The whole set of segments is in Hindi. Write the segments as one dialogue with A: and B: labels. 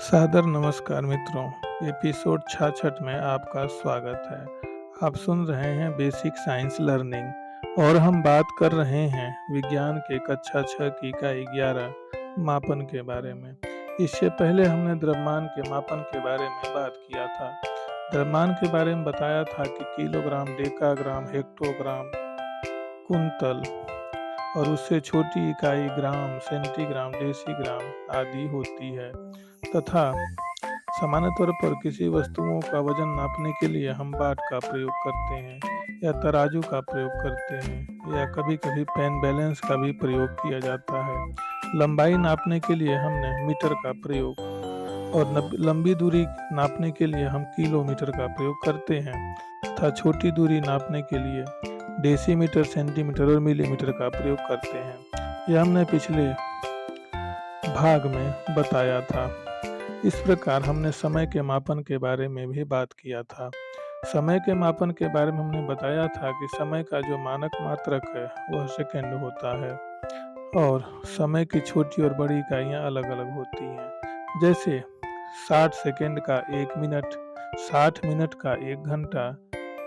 A: सादर नमस्कार मित्रों। एपिसोड 66 में आपका स्वागत है। आप सुन रहे हैं बेसिक साइंस लर्निंग और हम बात कर रहे हैं विज्ञान के कक्षा 6 की इकाई 11 मापन के बारे में। इससे पहले हमने द्रव्यमान के मापन के बारे में बात किया था। द्रव्यमान के बारे में बताया था कि किलोग्राम, डेकाग्राम, हेक्टोग्राम, कुंतल और उससे छोटी इकाई ग्राम, सेंटीग्राम, डेसीग्राम आदि होती है तथा सामान्य तौर पर किसी वस्तुओं का वजन नापने के लिए हम बाट का प्रयोग करते हैं या तराजू का प्रयोग करते हैं या कभी कभी पेन बैलेंस का भी प्रयोग किया जाता है। लंबाई नापने के लिए हमने मीटर का प्रयोग और लंबी दूरी नापने के लिए हम किलोमीटर का प्रयोग करते हैं तथा छोटी दूरी नापने के लिए डेसीमीटर, सेंटीमीटर और मिलीमीटर का प्रयोग करते हैं। यह हमने पिछले भाग में बताया था। इस प्रकार हमने समय के मापन के बारे में भी बात किया था। समय के मापन के बारे में हमने बताया था कि समय का जो मानक मात्रक है वह सेकंड होता है और समय की छोटी और बड़ी इकाइयाँ अलग अलग होती हैं। जैसे 60 सेकंड का 1 मिनट, 60 मिनट का 1 घंटा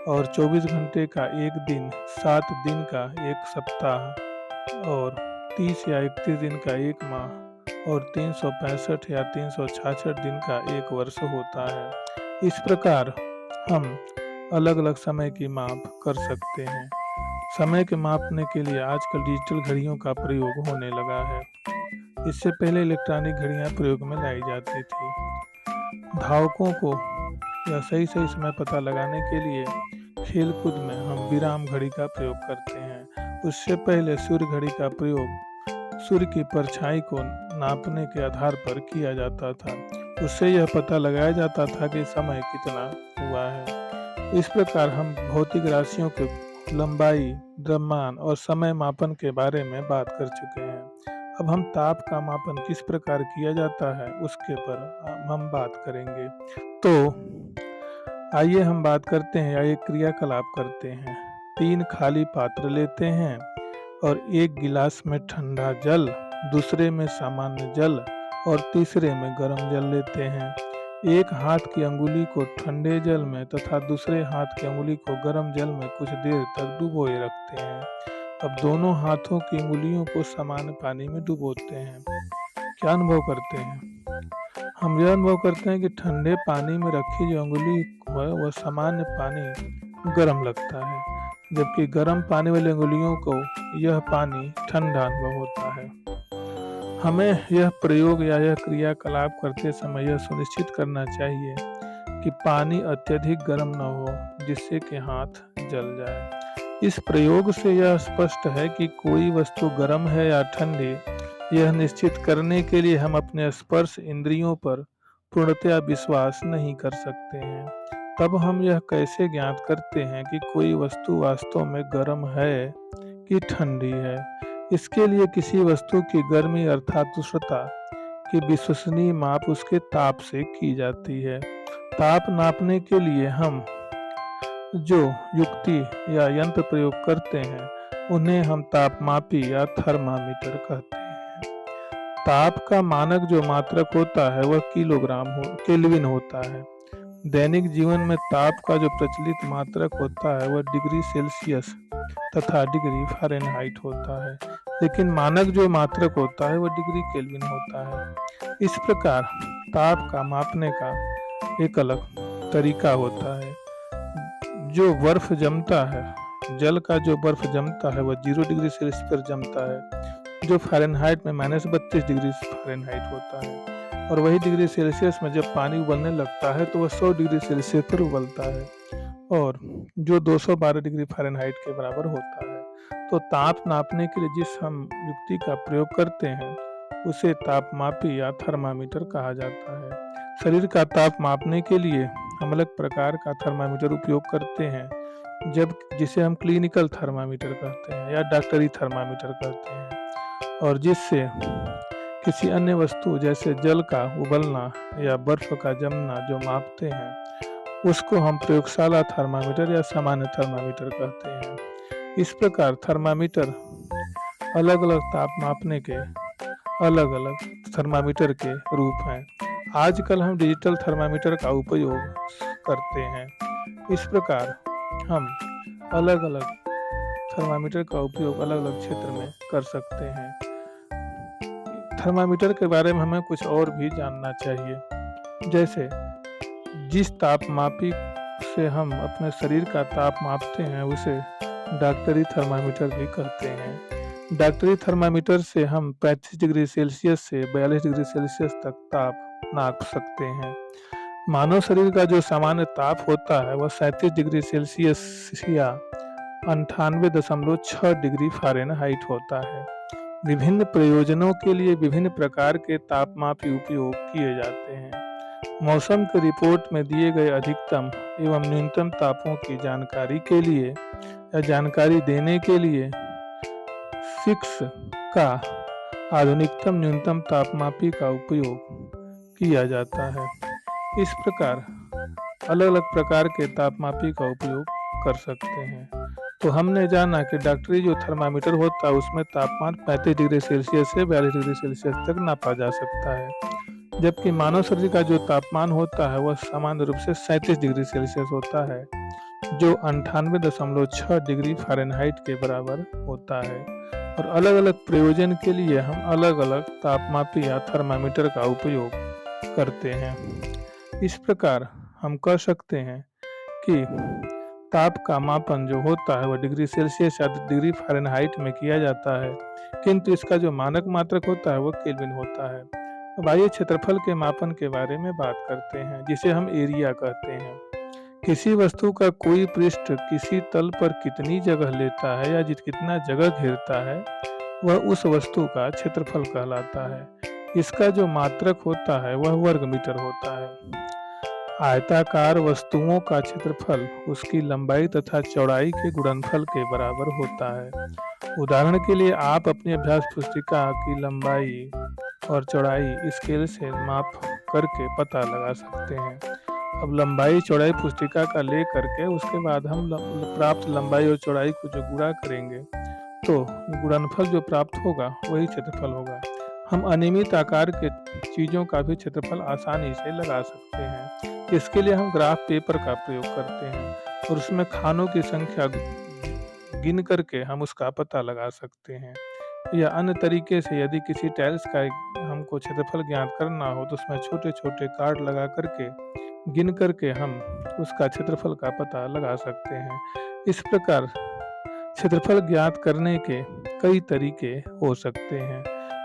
A: और 24 घंटे का 1 दिन, 7 दिन का 1 सप्ताह और 30 या 31 दिन का 1 माह और 365 या 366 दिन का 1 वर्ष होता है। इस प्रकार हम अलग अलग समय की माप कर सकते हैं। समय के मापने के लिए आजकल डिजिटल घड़ियों का प्रयोग होने लगा है। इससे पहले इलेक्ट्रॉनिक घड़ियां प्रयोग में लाई जाती थी। धावकों को या सही समय पता लगाने के लिए खेल कूद में हम विराम घड़ी का प्रयोग करते हैं। उससे पहले सूर्य घड़ी का प्रयोग सूर्य की परछाई को नापने के आधार पर किया जाता था। उससे यह पता लगाया जाता था कि समय कितना हुआ है। इस प्रकार हम भौतिक राशियों के लंबाई, द्रव्यमान और समय मापन के बारे में बात कर चुके हैं। अब हम ताप का मापन किस प्रकार किया जाता है उसके पर हम बात करेंगे। तो आइए हम बात करते हैं या एक क्रियाकलाप करते हैं। 3 खाली पात्र लेते हैं और एक गिलास में ठंडा जल, दूसरे में सामान्य जल और तीसरे में गर्म जल लेते हैं। एक हाथ की अंगुली को ठंडे जल में तथा दूसरे हाथ की अंगुली को गर्म जल में कुछ देर तक डुबोए रखते हैं। अब दोनों हाथों की अंगुलियों को समान पानी में डुबोते हैं। क्या अनुभव करते हैं? हम यह अनुभव करते हैं कि ठंडे पानी में रखी जो अंगुली है वह सामान्य पानी गर्म लगता है, जबकि गर्म पानी वाली अंगुलियों को यह पानी ठंडा अनुभव होता है। हमें यह प्रयोग या यह क्रियाकलाप करते समय यह सुनिश्चित करना चाहिए कि पानी अत्यधिक गर्म न हो जिससे कि हाथ जल जाए। इस प्रयोग से यह स्पष्ट है कि कोई वस्तु गर्म है या ठंडी, यह निश्चित करने के लिए हम अपने स्पर्श इंद्रियों पर पूर्णतया विश्वास नहीं कर सकते हैं। तब हम यह कैसे ज्ञात करते हैं कि कोई वस्तु वास्तव में गर्म है कि ठंडी है? इसके लिए किसी वस्तु की गर्मी अर्थात उष्णता की विश्वसनीय माप उसके ताप से की जाती है। ताप नापने के लिए हम जो युक्ति या यंत्र प्रयोग करते हैं उन्हें हम तापमापी या थर्मामीटर कहते हैं। ताप का मानक जो मात्रक होता है वह केल्विन होता है। दैनिक जीवन में ताप का जो प्रचलित मात्रक होता है वह डिग्री सेल्सियस तथा डिग्री फ़ारेनहाइट होता है, लेकिन मानक जो मात्रक होता है वह डिग्री केल्विन होता है। इस प्रकार ताप का मापने का एक अलग तरीका होता है। जो बर्फ जमता है, जल का जो बर्फ जमता है वह 0 डिग्री सेल्सियस पर जमता है, जो फ़ारेनहाइट में -32 डिग्री फ़ारेनहाइट होता है। और वही डिग्री सेल्सियस में जब पानी उबलने लगता है तो वह 100 डिग्री सेल्सियस पर उबलता है और जो 212 डिग्री फ़ारेनहाइट के बराबर होता है। तो ताप नापने के लिए जिस हम युक्ति का प्रयोग करते हैं उसे तापमापी या थर्मामीटर कहा जाता है। शरीर का ताप मापने के लिए हम अलग प्रकार का थर्मामीटर उपयोग करते हैं, जिसे हम क्लिनिकल थर्मामीटर कहते हैं या डॉक्टरी थर्मामीटर कहते हैं, और जिससे किसी अन्य वस्तु जैसे जल का उबलना या बर्फ का जमना जो मापते हैं उसको हम प्रयोगशाला थर्मामीटर या सामान्य थर्मामीटर कहते हैं। इस प्रकार थर्मामीटर अलग अलग ताप मापने के अलग अलग थर्मामीटर के रूप हैं। आजकल हम डिजिटल थर्मामीटर का उपयोग करते हैं। इस प्रकार हम अलग अलग थर्मामीटर का उपयोग अलग अलग क्षेत्र में कर सकते हैं। थर्मामीटर के बारे में हमें कुछ और भी जानना चाहिए, जैसे जिस तापमापी से हम अपने शरीर का ताप मापते हैं उसे डॉक्टरी थर्मामीटर भी कहते हैं। डॉक्टरी थर्मामीटर से हम 35 डिग्री सेल्सियस से 42 डिग्री सेल्सियस तक ताप नाप सकते हैं। मानव शरीर का जो सामान्य ताप होता है वह 37 डिग्री सेल्सियस या 98.6 डिग्री फ़ारेनहाइट होता है। विभिन्न प्रयोजनों के लिए विभिन्न प्रकार के तापमापी उपयोग किए जाते हैं। मौसम की रिपोर्ट में दिए गए अधिकतम एवं न्यूनतम तापों की जानकारी के लिए या जानकारी देने के लिए 6 का आधुनिकतम न्यूनतम तापमापी का उपयोग किया जाता है। इस प्रकार अलग अलग प्रकार के तापमापी का उपयोग कर सकते हैं। तो हमने जाना कि डॉक्टरी जो थर्मामीटर होता है उसमें तापमान 35 डिग्री सेल्सियस से 42 डिग्री सेल्सियस तक नापा जा सकता है, जबकि मानव शरीर का जो तापमान होता है वह सामान्य रूप से 37 डिग्री सेल्सियस होता है, जो 98.6 डिग्री फ़ारेनहाइट के बराबर होता है। और अलग अलग प्रयोजन के लिए हम अलग अलग तापमापी या थर्मामीटर का उपयोग करते हैं। इस प्रकार हम कह सकते हैं कि ताप का मापन जो होता है वह डिग्री सेल्सियस या डिग्री फ़ारेनहाइट में किया जाता है, किंतु इसका जो मानक मात्रक होता है वह केल्विन होता है। अब आइए क्षेत्रफल के मापन के बारे में बात करते हैं, जिसे हम एरिया कहते हैं। किसी वस्तु का कोई पृष्ठ किसी तल पर कितनी जगह लेता है या कितना जगह घेरता है वह उस वस्तु का क्षेत्रफल कहलाता है। इसका जो मात्रक होता है वह वर्ग मीटर होता है। आयताकार वस्तुओं का क्षेत्रफल उसकी लंबाई तथा चौड़ाई के गुणनफल के बराबर होता है। उदाहरण के लिए आप अपनी अभ्यास पुस्तिका की लंबाई और चौड़ाई स्केल से माप करके पता लगा सकते हैं। अब लंबाई चौड़ाई पुस्तिका का ले करके उसके बाद हम प्राप्त लंबाई और चौड़ाई को जो गुणा करेंगे तो गुणनफल जो प्राप्त होगा वही क्षेत्रफल होगा। हम अनियमित आकार के चीज़ों का भी क्षेत्रफल आसानी से लगा सकते हैं। इसके लिए हम ग्राफ पेपर का प्रयोग करते हैं और उसमें खानों की संख्या गिन करके हम उसका पता लगा सकते हैं। या अन्य तरीके से यदि किसी टाइल्स का हमको क्षेत्रफल ज्ञात करना हो तो उसमें छोटे छोटे कार्ड लगा करके गिन करके हम उसका क्षेत्रफल का पता लगा सकते हैं। इस प्रकार क्षेत्रफल ज्ञात करने के कई तरीके हो सकते हैं।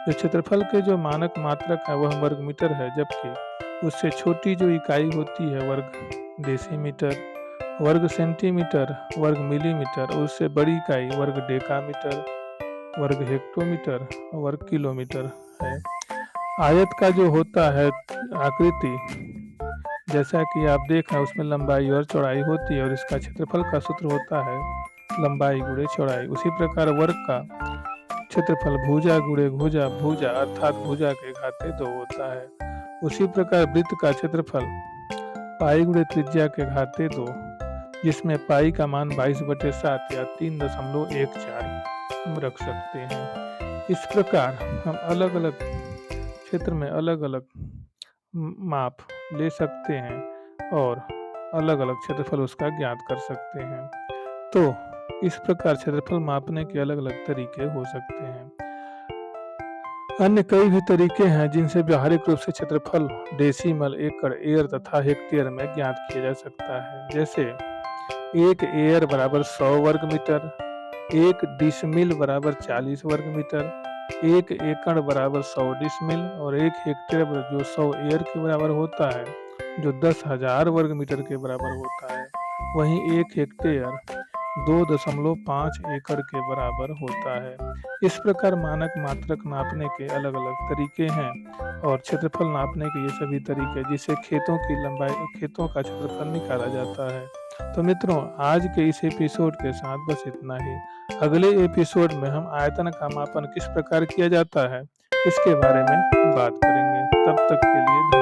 A: जो क्षेत्रफल के जो मानक मात्रक है वह वर्ग मीटर है, जबकि उससे छोटी जो इकाई होती है वर्ग डेसीमीटर, वर्ग सेंटीमीटर, वर्ग मिलीमीटर, और उससे बड़ी इकाई वर्ग डेकामीटर, वर्ग हेक्टोमीटर, वर्ग किलोमीटर है। आयत का जो होता है आकृति, जैसा कि आप देख रहे हैं उसमें लंबाई और चौड़ाई होती है और इसका क्षेत्रफल का सूत्र होता है लंबाई गुणे चौड़ाई। उसी प्रकार वर्ग का क्षेत्रफल भुजा गुणे भुजा, भुजा अर्थात भुजा के घाते 2 होता है। उसी प्रकार वृत्त का क्षेत्रफल पाई गुणे त्रिज्या के घाते 2, जिसमें पाई का मान 22/7 या 3.14 हम रख सकते हैं। इस प्रकार हम अलग अलग क्षेत्र में अलग अलग माप ले सकते हैं और अलग अलग क्षेत्रफल उसका ज्ञात कर सकते हैं। तो इस प्रकार क्षेत्रफल मापने के अलग अलग तरीके हो सकते हैं। अन्य कई भी तरीके हैं जिनसे व्यावहारिक रूप से क्षेत्रफल डेसिमल, एकड़, एयर तथा हेक्टेयर में ज्ञात किया जा सकता है। जैसे 1 एयर बराबर 100 वर्ग मीटर, 1 डिसमिल बराबर 40 वर्ग मीटर, 1 एकड़ बराबर 100 डिसमिल और 1 हेक्टेयर जो 100 एयर के बराबर होता है, जो 10,000 वर्ग मीटर के बराबर होता है। वहीं 1 हेक्टेयर 2.5 एकड़ के बराबर होता है। इस प्रकार मानक मात्रक नापने के अलग अलग तरीके हैं और क्षेत्रफल नापने के ये सभी तरीके जिससे खेतों की लंबाई, खेतों का क्षेत्रफल निकाला जाता है। तो मित्रों, आज के इस एपिसोड के साथ बस इतना ही। अगले एपिसोड में हम आयतन का मापन किस प्रकार किया जाता है इसके बारे में बात करेंगे। तब तक के लिए